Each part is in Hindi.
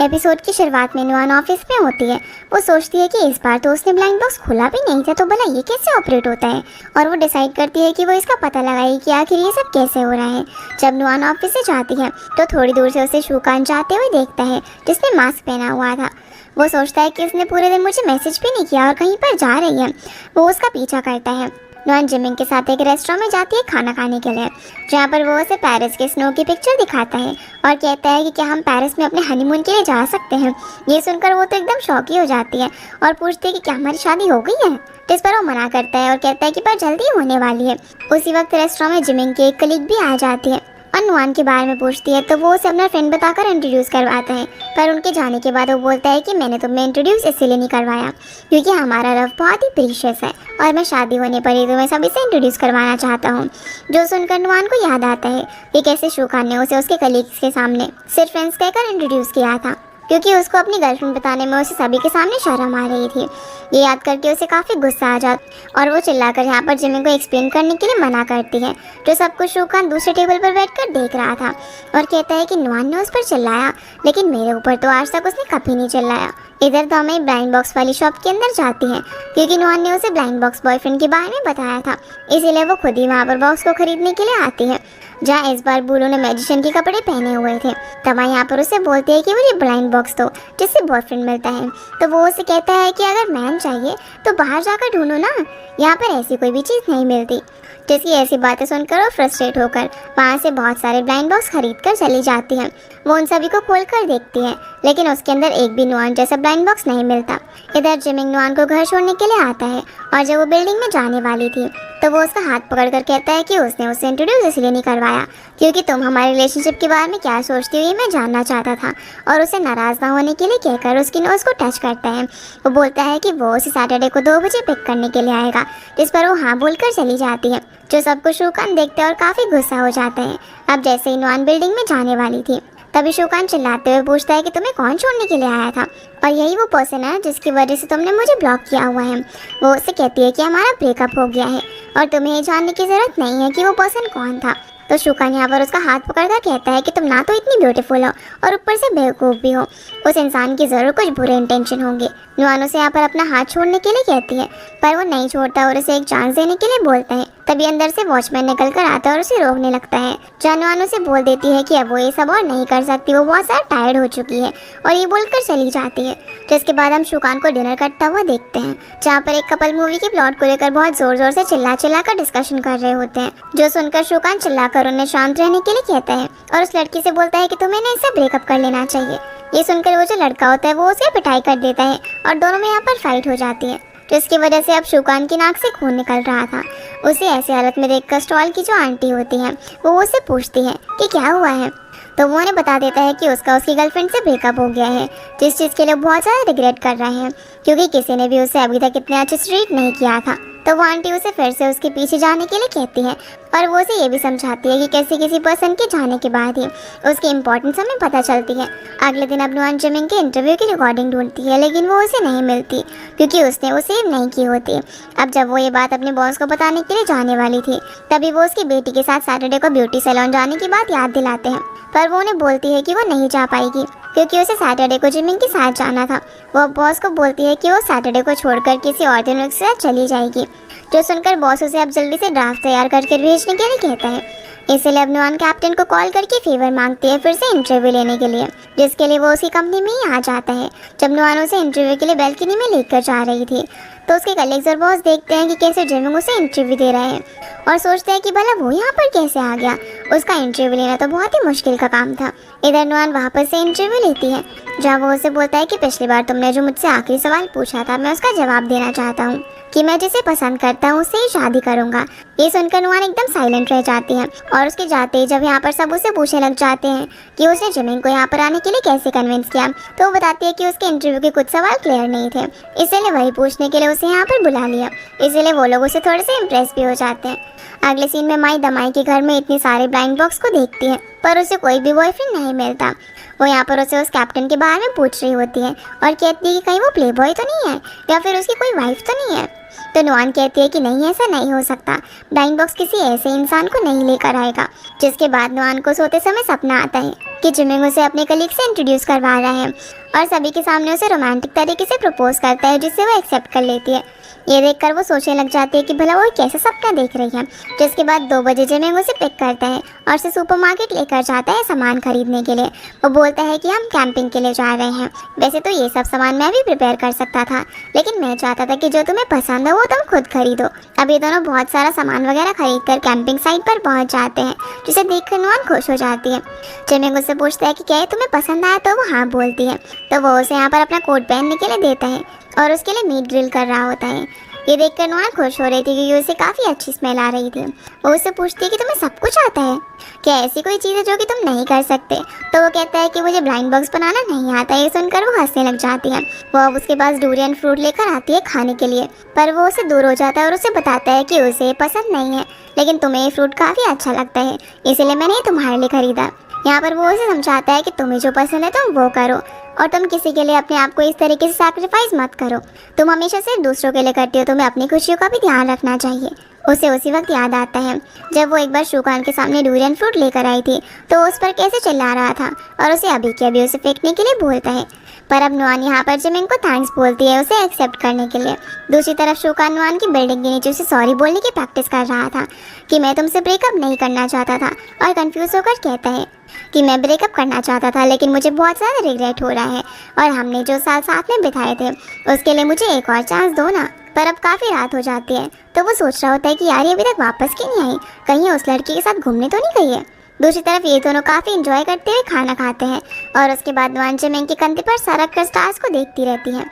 एपिसोड की शुरुआत में नुआन ऑफिस में होती है। वो सोचती है कि इस बार तो उसने ब्लाइंड बॉक्स खोला भी नहीं था, तो भला ये कैसे ऑपरेट होता है। और वो डिसाइड करती है कि वो इसका पता लगाएगी कि आखिर ये सब कैसे हो रहा है। जब नुआन ऑफिस से जाती है तो थोड़ी दूर से उसे शूकान जाते हुए देखता है, जिसने मास्क पहना हुआ था। वो सोचता है कि इसने पूरे दिन मुझे मैसेज भी नहीं किया और कहीं पर जा रही है। वो उसका पीछा करता है। नुआन जिमिंग के साथ एक रेस्टोरेंट में जाती है खाना खाने के लिए, जहाँ पर वो उसे पेरिस के स्नो की पिक्चर दिखाता है और कहता है कि क्या हम पेरिस में अपने हनीमून के लिए जा सकते हैं। ये सुनकर वो तो एकदम शॉकी हो जाती है और पूछती है कि क्या हमारी शादी हो गई है। जिस पर वो मना करता है और कहता है कि पर जल्दी होने वाली है। उसी वक्त रेस्टोरेंट में जिमिंग की एक कलीग भी आ जाती है और नुआन के बारे में पूछती है, तो वो उसे अपना फ्रेंड बताकर इंट्रोड्यूस करवाता है। पर उनके जाने के बाद वो बोलता है कि मैंने तुम्हें इंट्रोड्यूस इसलिए नहीं करवाया क्योंकि हमारा लव बहुत ही प्रीशियस है और मैं शादी होने पर ही तुम्हें सभी से इंट्रोड्यूस करवाना चाहता हूँ। जो सुनकर नुआन को याद आता है कि कैसे शूकान ने उसे उसके कलीग्स के सामने सिर्फ फ्रेंड्स कहकर इंट्रोड्यूस किया था, क्योंकि उसको अपनी गर्लफ्रेंड बताने में उसे सभी के सामने शर्म आ रही थी। ये याद करके उसे काफ़ी गुस्सा आ जाता और वो चिल्लाकर यहाँ पर जिमिंग को एक्सप्लेन करने के लिए मना करती है। जो सब कुछ शूकान दूसरे टेबल पर बैठकर देख रहा था और कहता है कि नुआन ने उस पर चिल्लाया, लेकिन मेरे ऊपर तो आज तक उसने कभी नहीं चिल्लाया। इधर तो हमें ब्लाइंड बॉक्स वाली शॉप के अंदर जाती है, क्योंकि नुआन ने उसे ब्लाइंड बॉक्स बॉयफ्रेंड के बारे में बताया था, इसीलिए वो खुद ही वहाँ पर बॉक्स को खरीदने के लिए आती है, जहाँ इस बार बूलो ने मैजिशियन के कपड़े पहने हुए थे। तब यहाँ पर उसे बोलते हैं कि मुझे ब्लाइंड बॉक्स दो जिससे बॉयफ्रेंड मिलता है। तो वो उसे कहता है कि अगर मैन चाहिए तो बाहर जाकर ढूंढो ना, यहाँ पर ऐसी कोई भी चीज़ नहीं मिलती। जिसकी ऐसी बातें सुनकर वो फ्रस्ट्रेट होकर वहाँ से बहुत सारे ब्लाइंड बॉक्स खरीद कर चली जाती है। वो उन सभी को खोल कर देखती है, लेकिन उसके अंदर एक भी नुआन जैसा ब्लाइंड बॉक्स नहीं मिलता। इधर जिमिंग नुआन को घर छोड़ने के लिए आता है और जब वो बिल्डिंग में जाने वाली थी तो वो उसका हाथ पकड़कर कहता है कि उसने उसे इंट्रोड्यूस इसलिए नहीं करवाया क्योंकि तुम हमारे रिलेशनशिप के बारे में क्या सोचती हुई मैं जानना चाहता था, और उसे नाराज़ ना होने के लिए कहकर उसकी नोज़ को टच करता है। वो बोलता है कि वो उसे सैटरडे को 2 बजे पिक करने के लिए आएगा, जिस पर वो हाँ बोलकर चली जाती है। जो सब कुछ शूकान देखते हैं और काफ़ी गुस्सा हो जाता है। अब जैसे ही नुआन बिल्डिंग में जाने वाली थी तभी शूकान चिल्लाते हुए पूछता है कि तुम्हें कौन छोड़ने के लिए आया था, और यही वो पर्सन है जिसकी वजह से तुमने मुझे ब्लॉक किया हुआ है। वो उससे कहती है कि हमारा ब्रेकअप हो गया है और तुम्हें ये जानने की ज़रूरत नहीं है कि वो पर्सन कौन था। तो शूकान यहाँ पर उसका हाथ पकड़कर कहता है कि तुम ना तो इतनी ब्यूटीफुल हो और ऊपर से बेवकूफ़ भी हो, उस इंसान की ज़रूर कुछ बुरे इंटेंशन होंगे। नुआन उसे यहाँ पर अपना हाथ छोड़ने के लिए कहती है, पर वो नहीं छोड़ता और उसे एक चांस देने के लिए बोलता है। तभी अंदर से वॉचमैन निकल कर आता है और उसे रोकने लगता है। नुआन उसे बोल देती है कि अब वो ये सब और नहीं कर सकती, वो बहुत ज़्यादा टायर्ड हो चुकी है, और ये बोलकर चली जाती है। जिसके बाद हम शूकान को डिनर करता हुआ देखते हैं, जहाँ पर एक कपल मूवी के प्लॉट को लेकर बहुत ज़ोर ज़ोर से चिल्ला कर डिस्कशन कर रहे होते हैं। जो सुनकर शूकान चिल्लाकर उन्हें शांत रहने के लिए कहता है और उस लड़की से बोलता है कि तुम्हें ना इससे ब्रेकअप कर लेना चाहिए। ये सुनकर वो जो लड़का होता है वो उसे पिटाई कर देता है और दोनों में यहाँ पर फाइट हो जाती है, जिसकी वजह से अब शूकान की नाक से खून निकल रहा था। उसे ऐसी हालत में देखकर स्टॉल की जो आंटी होती हैं वो उससे पूछती है कि क्या हुआ है, तो वो उन्हें बता देता है कि उसकी गर्लफ्रेंड से ब्रेकअप हो गया है, जिस चीज़ के लिए बहुत ज़्यादा रिग्रेट कर रहे हैं क्योंकि किसी ने भी उसे अभी तक इतने अच्छे से ट्रीट नहीं किया था। तो वो आंटी उसे फिर से उसके पीछे जाने के लिए कहती है और वो उसे ये भी समझाती है कि कैसे किसी पर्सन के जाने के बाद ही उसकी इंपॉर्टेंस हमें पता चलती है। अगले दिन अब नुआन जिमिंग के इंटरव्यू की रिकॉर्डिंग ढूंढती है, लेकिन वो उसे नहीं मिलती क्योंकि उसने उसे नहीं की होती। अब जब वो ये बात अपने बॉस को बताने के लिए जाने वाली थी तभी वो उसकी बेटी के साथ सैटरडे को ब्यूटी सैलून जाने की बात याद दिलाते हैं, पर वो उन्हें बोलती है कि वो नहीं जा पाएगी क्योंकि उसे सैटरडे को जिमिंग के साथ जाना था। वो बॉस को बोलती है कि वो सैटरडे को छोड़कर किसी और दिन उसके साथ चली जाएगी। जो सुनकर बॉस उसे अब जल्दी से ड्राफ्ट तैयार करके भेजने के लिए कहता है। इसलिए अब नुआन कैप्टन को कॉल करके फेवर मांगती है फिर से इंटरव्यू लेने के लिए, जिसके लिए वो उसकी कंपनी में ही आ जाता है। जब नुआन उसे इंटरव्यू के लिए बैल्कनी में लेकर जा रही थी तो उसके कलीग्स और बॉस देखते हैं कि कैसे जिमिंग उसे इंटरव्यू दे रहे हैं और सोचते हैं कि भला वो यहाँ पर कैसे आ गया। उसका इंटरव्यू लेना तो बहुत ही मुश्किल का काम था। इधर नुआन वापस से इंटरव्यू लेती है, जहाँ वो उसे बोलता है कि पिछली बार तुमने जो मुझसे आखिरी सवाल पूछा था मैं उसका जवाब देना चाहता हूँ कि मैं जिसे पसंद करता हूँ उससे ही शादी करूँगा। ये सुनकर नुआन एकदम साइलेंट रह जाती है और उसके जाते ही जब यहाँ पर सब उसे पूछने लग जाते हैं कि उसने जिमिंग को यहाँ पर आने के लिए कैसे कन्विंस किया, तो वो बताती है कि उसके इंटरव्यू के कुछ सवाल क्लियर नहीं थे, इसीलिए वही पूछने के लिए उसे यहाँ पर बुला लिया। इसीलिए वो लोग उसे थोड़े से इम्प्रेस भी हो जाते हैं। अगले सीन में माई दमाई के घर में इतने सारे ब्लाइंड बॉक्स को देखती है पर उसे कोई भी बॉयफ्रेंड नहीं मिलता। वो यहाँ पर उसे उस कैप्टन के बारे में पूछ रही होती है और कहती है कि कहीं वो प्ले बॉय तो नहीं है या फिर उसकी कोई वाइफ तो नहीं है। तो नुआन कहती है कि नहीं, ऐसा नहीं हो सकता, ब्लाइंड बॉक्स किसी ऐसे इंसान को नहीं लेकर आएगा। जिसके बाद नुआन को सोते समय सपना आता है कि जिमिंग उसे अपने कलीग से इंट्रोड्यूस करवा रहा है और सभी के सामने उसे रोमांटिक तरीके से प्रपोज करता है, जिससे वो एक्सेप्ट कर लेती है। ये देखकर वो सोचने लग जाती है कि भला वो कैसा सपना देख रही है। जिसके बाद 2 बजे जिमिंग उसे पिक करता है और उसे सुपरमार्केट लेकर जाता है सामान खरीदने के लिए। वो बोलता है कि हम कैंपिंग के लिए जा रहे हैं। वैसे तो ये सब सामान मैं भी प्रिपेयर कर सकता था, लेकिन मैं चाहता था कि जो तुम्हें पसंद हो वो तुम खुद खरीदो। अब ये दोनों बहुत सारा सामान वगैरह खरीद कर कैंपिंग साइट पर पहुंच जाते हैं, जिसे देखकर नुआन खुश हो जाती है। जिमिंग उससे पूछता है कि क्या ये तुम्हें पसंद आया, तो वो हाँ बोलती है। तो वो उसे यहाँ पर अपना कोट पहनने के लिए देता है और उसके लिए मीट ग्रिल कर रहा होता है। ये देखकर नुआन खुश हो रही थी क्योंकि उसे काफ़ी अच्छी स्मेल आ रही थी। वो उससे पूछती है कि तुम्हें सब कुछ आता है, क्या ऐसी कोई चीज़ है जो कि तुम नहीं कर सकते। तो वो कहता है कि मुझे ब्लाइंड बॉक्स बनाना नहीं आता। ये सुनकर वो हंसने लग जाती है। वो अब उसके पास डूरियन फ्रूट लेकर आती है खाने के लिए, पर वो उससे दूर हो जाता है और उसे बताता है कि उसे पसंद नहीं है, लेकिन तुम्हें ये फ्रूट काफ़ी अच्छा लगता है, इसलिए मैंने ये तुम्हारे लिए खरीदा। यहाँ पर वो उसे समझाता है कि तुम्हें जो पसंद है तुम वो करो और तुम किसी के लिए अपने आप को इस तरीके से सैक्रिफाइस मत करो। तुम हमेशा सिर्फ दूसरों के लिए करती हो, तुम्हें अपनी खुशियों का भी ध्यान रखना चाहिए। उसे उसी वक्त याद आता है जब वो एक बार शूकान के सामने डूरियन फ्रूट लेकर आई थी, तो उस पर कैसे चिल्ला रहा था और उसे अभी के अभी उसे फेंकने के लिए बोलता है। पर अब नुआन यहाँ पर जिमिंग को थैंक्स बोलती है उसे एक्सेप्ट करने के लिए। दूसरी तरफ शूकान नुआन की बिल्डिंग के नीचे उसे सॉरी बोलने की प्रैक्टिस कर रहा था कि मैं तुमसे ब्रेकअप नहीं करना चाहता था, और कंफ्यूज होकर कहता है कि मैं ब्रेकअप करना चाहता था लेकिन मुझे बहुत ज़्यादा रिग्रेट हो रहा है और हमने जो साल साथ में बिताए थे उसके लिए मुझे एक और चांस दो ना। पर अब काफ़ी रात हो जाती है तो वो सोच रहा होता है कि यार ये अभी तक वापस क्यों नहीं आई, कहीं उस लड़की के साथ घूमने तो नहीं गई है। दूसरी तरफ ये दोनों काफ़ी इंजॉय करते हुए खाना खाते हैं और उसके बाद नुआन जिमिंग के कंधे पर सरक कर स्टार्स को देखती रहती है।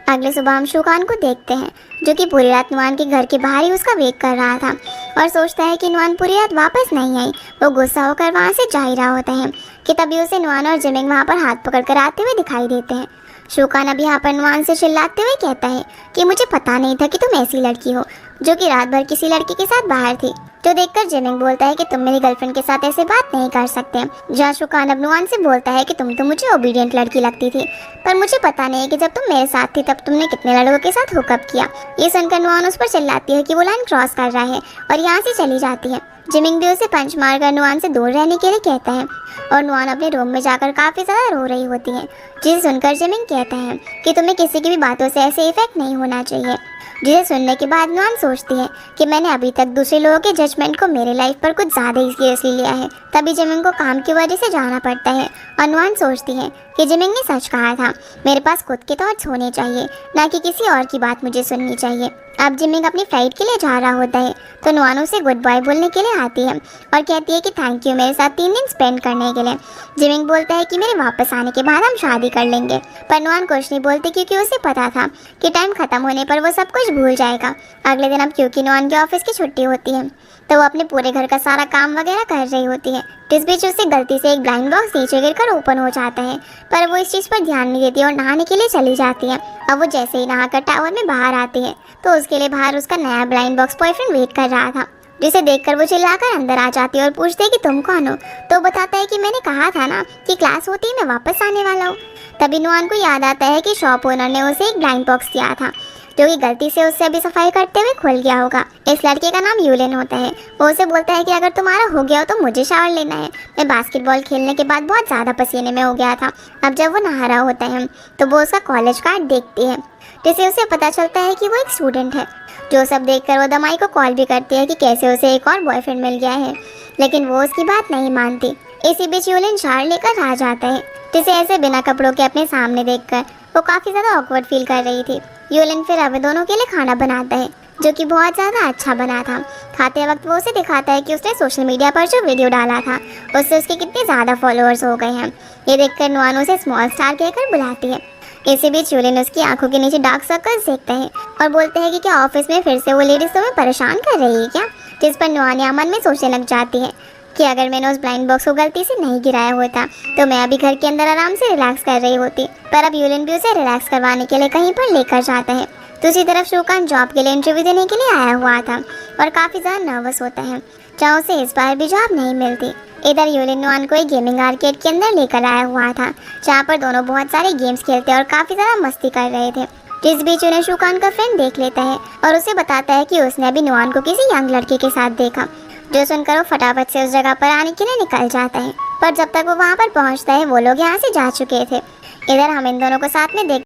अगले सुबह हम शूकान को देखते हैं जो कि पूरी रात नुआन के घर के बाहर ही उसका वेट कर रहा था और सोचता है कि नुआन पूरी रात वापस नहीं आई। वो गुस्सा होकर वहाँ से जा ही रहा होता है कि तभी उसे नुआन और जिमिंग वहाँ पर हाथ पकड़कर आते हुए दिखाई देते हैं। शूकान अब यहाँ पर नुआन से चिल्लाते हुए कहता है कि मुझे पता नहीं था कि तुम ऐसी लड़की हो जो कि रात भर किसी लड़की के साथ बाहर थी। जो देखकर जिमिंग बोलता है कि तुम मेरी गर्लफ्रेंड के साथ ऐसे बात नहीं कर सकते। जहाँ शूकान अब नुआन से बोलता है कि तुम तो मुझे ओबीडियंट लड़की लगती थी, पर मुझे पता नहीं है कि जब तुम मेरे साथ थी तब तुमने कितने लड़कों के साथ हुकअप किया। ये सुनकर नुआन उस पर चिल्लाती है कि वो लाइन क्रॉस कर रहा है और यहाँ से चली जाती है। जिमिंग भी उसे पंच मारकर नुआन से दूर रहने के लिए कहता है और नुआन अपने रूम में जाकर काफ़ी ज़्यादा रो रही होती है, जिसे सुनकर जिमिंग कहता है कि तुम्हें किसी की भी बातों से ऐसे इफेक्ट नहीं होना चाहिए। जिसे सुनने के बाद नुआन सोचती है कि मैंने अभी तक दूसरे लोगों के जजमेंट को मेरे लाइफ पर कुछ ज़्यादा ही सीरियसली लिया है। तभी जिमिंग को काम की वजह से जाना पड़ता है और नुआन सोचती है कि जिमिंग ने सच कहा था, मेरे पास खुद के थॉट्स होने चाहिए, ना कि किसी और की बात मुझे सुननी चाहिए। अब जिमिंग अपनी फ्लाइट के लिए जा रहा होता है तो नुआन उसे गुड बाय बोलने के लिए आती है और कहती है कि थैंक यू मेरे साथ 3 दिन स्पेंड करने के लिए। जिमिंग बोलता है कि मेरे वापस आने के बाद हम शादी कर लेंगे, पर नुआन कुछ नहीं बोलती क्योंकि उसे पता था कि टाइम खत्म होने पर वो सब कुछ भूल जाएगा। अगले दिन अब क्योंकि नुआन के ऑफिस की छुट्टी होती है तो वो अपने पूरे घर का सारा काम वगैरह कर रही होती है। इस बीच उसे गलती से एक ब्लाइंड बॉक्स नीचे गिरकर ओपन हो जाता है, पर वो इस चीज़ पर ध्यान नहीं देती और नहाने के लिए चली जाती है। अब वो जैसे ही नहाकर टावर में बाहर आती है तो उसके लिए बाहर उसका नया ब्लाइंड बॉक्स बॉयफ्रेंड वेट कर रहा था, जिसे देखकर वो चिल्लाकर अंदर आ जाती है और पूछती है कि तुम कौन हो। तो बताता है कि मैंने कहा था ना कि क्लास होती ही मैं वापस आने वाला हूँ। तभी नुआन को याद आता है कि शॉप ओनर ने उसे एक ब्लाइंड बॉक्स दिया था जो कि गलती से उससे अभी सफाई करते हुए खुल गया होगा। इस लड़के का नाम यूलेन होता है। वो उसे बोलता है कि अगर तुम्हारा हो गया हो तो मुझे शावर लेना है, मैं बास्केटबॉल खेलने के बाद बहुत ज़्यादा पसीने में हो गया था। अब जब वो नहा रहा होता है तो वो उसका कॉलेज कार्ड देखती है, जिससे उसे पता चलता है कि वो एक स्टूडेंट है। जो सब देखकर वो दमाई को कॉल भी करती है कि कैसे उसे एक और बॉयफ्रेंड मिल गया है, लेकिन वो उसकी बात नहीं मानती। इसी बीच यूलेन शावर लेकर आ जाता है, जिसे ऐसे बिना कपड़ों के अपने सामने देखकर वो काफ़ी ज़्यादा ऑकवर्ड फील कर रही थी। यूलेन फिर अब दोनों के लिए खाना बनाता है जो कि बहुत ज़्यादा अच्छा बना था। खाते वक्त वो उसे दिखाता है कि उसने सोशल मीडिया पर जो वीडियो डाला था उससे उसके कितने ज़्यादा फॉलोअर्स हो गए हैं। ये देखकर नुआन उसे स्मॉल स्टार कहकर बुलाती है। इसी बीच यूलेन उसकी आंखों के नीचे डार्क सर्कल्स देखते हैं और बोलते हैं कि क्या ऑफिस में फिर से वो लेडीज तुम्हें परेशान कर रही है क्या। जिस पर नुआन या मन में सोचने लग जाती है कि अगर मैंने उस ब्लाइंड बॉक्स को गलती से नहीं गिराया होता तो मैं अभी घर के अंदर आराम से रिलैक्स कर रही होती। पर अब यूलेन भी उसे रिलैक्स करवाने के लिए कहीं पर लेकर जाता है, दूसरी तरफ शूकान जॉब के लिए इंटरव्यू देने के लिए आया हुआ था और काफ़ी ज़्यादा नर्वस होता है, जहाँ उसे इस बार भी जॉब नहीं मिलती। इधर यूलिन नुआन को एक गेमिंग आर्केड के अंदर लेकर आया हुआ था, जहाँ पर दोनों बहुत सारे गेम्स खेलते और काफ़ी ज़्यादा मस्ती कर रहे थे। जिस बीच उन्हें शूकान का फ्रेंड देख लेता है और उसे बताता है कि उसने अभी नुआन को किसी यंग लड़के के साथ देखा, जो सुनकर वो फटाफट से उस जगह पर आने के लिए निकल जाता है। पर जब तक वो वहाँ पर पहुँचता है वो लोग यहाँ से जा चुके थे। इधर हम इन दोनों को साथ में देख